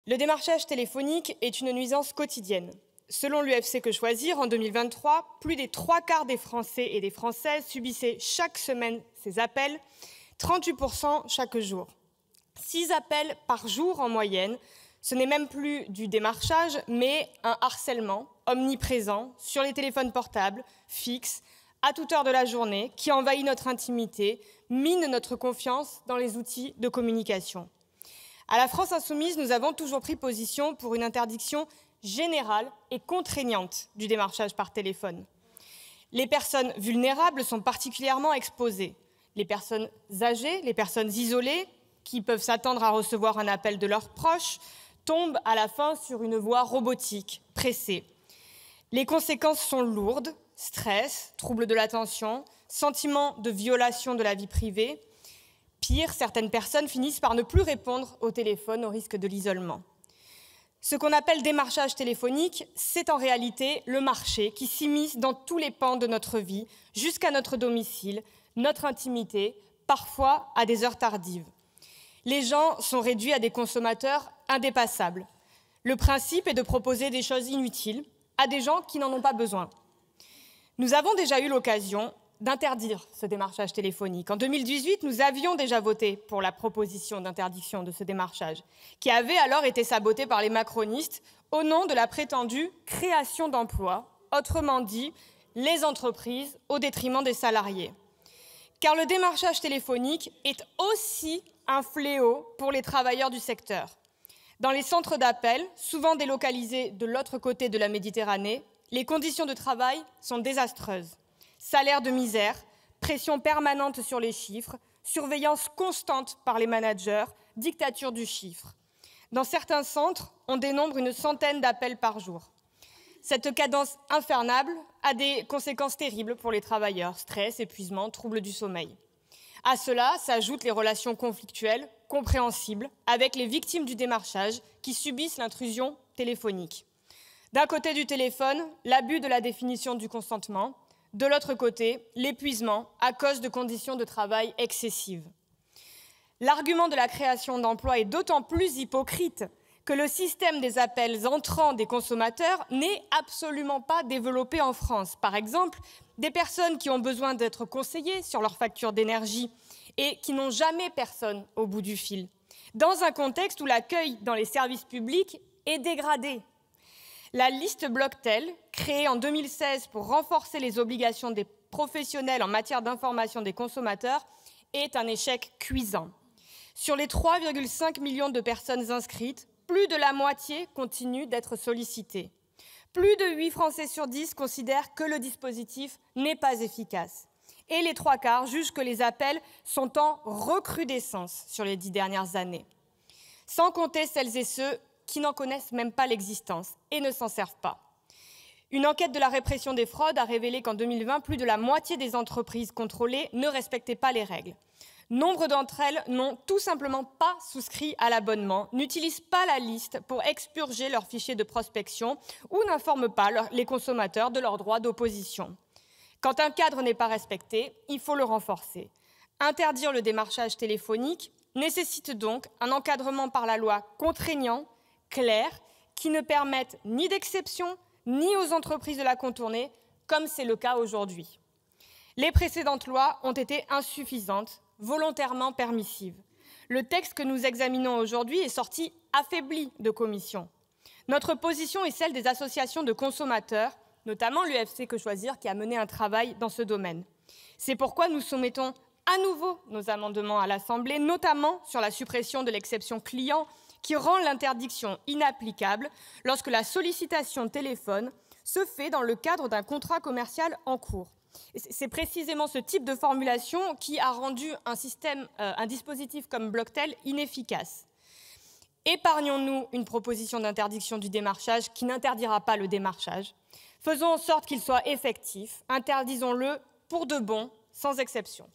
Le démarchage téléphonique est une nuisance quotidienne. Selon l'UFC Que Choisir, en 2023, plus des 3/4 des Français et des Françaises subissaient chaque semaine ces appels, 38% chaque jour. 6 appels par jour en moyenne, ce n'est même plus du démarchage, mais un harcèlement omniprésent sur les téléphones portables, fixes, à toute heure de la journée, qui envahit notre intimité, mine notre confiance dans les outils de communication. À la France Insoumise, nous avons toujours pris position pour une interdiction générale et contraignante du démarchage par téléphone. Les personnes vulnérables sont particulièrement exposées. Les personnes âgées, les personnes isolées, qui peuvent s'attendre à recevoir un appel de leurs proches, tombent à la fin sur une voie robotique, pressée. Les conséquences sont lourdes, stress, troubles de l'attention, sentiment de violation de la vie privée. Pire, certaines personnes finissent par ne plus répondre au téléphone au risque de l'isolement. Ce qu'on appelle démarchage téléphonique, c'est en réalité le marché qui s'immisce dans tous les pans de notre vie, jusqu'à notre domicile, notre intimité, parfois à des heures tardives. Les gens sont réduits à des consommateurs indépassables. Le principe est de proposer des choses inutiles à des gens qui n'en ont pas besoin. Nous avons déjà eu l'occasion d'interdire ce démarchage téléphonique. En 2018, nous avions déjà voté pour la proposition d'interdiction de ce démarchage, qui avait alors été sabotée par les macronistes au nom de la prétendue création d'emplois, autrement dit, les entreprises au détriment des salariés. Car le démarchage téléphonique est aussi un fléau pour les travailleurs du secteur. Dans les centres d'appel, souvent délocalisés de l'autre côté de la Méditerranée, les conditions de travail sont désastreuses. Salaire de misère, pression permanente sur les chiffres, surveillance constante par les managers, dictature du chiffre. Dans certains centres, on dénombre une centaine d'appels par jour. Cette cadence infernale a des conséquences terribles pour les travailleurs, stress, épuisement, troubles du sommeil. À cela s'ajoutent les relations conflictuelles, compréhensibles, avec les victimes du démarchage qui subissent l'intrusion téléphonique. D'un côté du téléphone, l'abus de la définition du consentement. De l'autre côté, l'épuisement à cause de conditions de travail excessives. L'argument de la création d'emplois est d'autant plus hypocrite que le système des appels entrants des consommateurs n'est absolument pas développé en France. Par exemple, des personnes qui ont besoin d'être conseillées sur leur facture d'énergie et qui n'ont jamais personne au bout du fil, dans un contexte où l'accueil dans les services publics est dégradé. La liste Blocktel, créée en 2016 pour renforcer les obligations des professionnels en matière d'information des consommateurs, est un échec cuisant. Sur les 3,5 millions de personnes inscrites, plus de la moitié continuent d'être sollicitées. Plus de 8 Français sur 10 considèrent que le dispositif n'est pas efficace. Et les 3/4 jugent que les appels sont en recrudescence sur les 10 dernières années. Sans compter celles et ceux qui n'en connaissent même pas l'existence et ne s'en servent pas. Une enquête de la répression des fraudes a révélé qu'en 2020, plus de la moitié des entreprises contrôlées ne respectaient pas les règles. Nombre d'entre elles n'ont tout simplement pas souscrit à l'abonnement, n'utilisent pas la liste pour expurger leurs fichiers de prospection ou n'informent pas les consommateurs de leurs droits d'opposition. Quand un cadre n'est pas respecté, il faut le renforcer. Interdire le démarchage téléphonique nécessite donc un encadrement par la loi contraignant, clair, qui ne permette ni d'exception, ni aux entreprises de la contourner, comme c'est le cas aujourd'hui. Les précédentes lois ont été insuffisantes, volontairement permissives. Le texte que nous examinons aujourd'hui est sorti affaibli de commission. Notre position est celle des associations de consommateurs, notamment l'UFC Que Choisir, qui a mené un travail dans ce domaine. C'est pourquoi nous soumettons à nouveau nos amendements à l'Assemblée, notamment sur la suppression de l'exception client, qui rend l'interdiction inapplicable lorsque la sollicitation téléphone se fait dans le cadre d'un contrat commercial en cours. C'est précisément ce type de formulation qui a rendu un dispositif comme Blocktel inefficace. Épargnons-nous une proposition d'interdiction du démarchage qui n'interdira pas le démarchage. Faisons en sorte qu'il soit effectif, interdisons-le pour de bon, sans exception.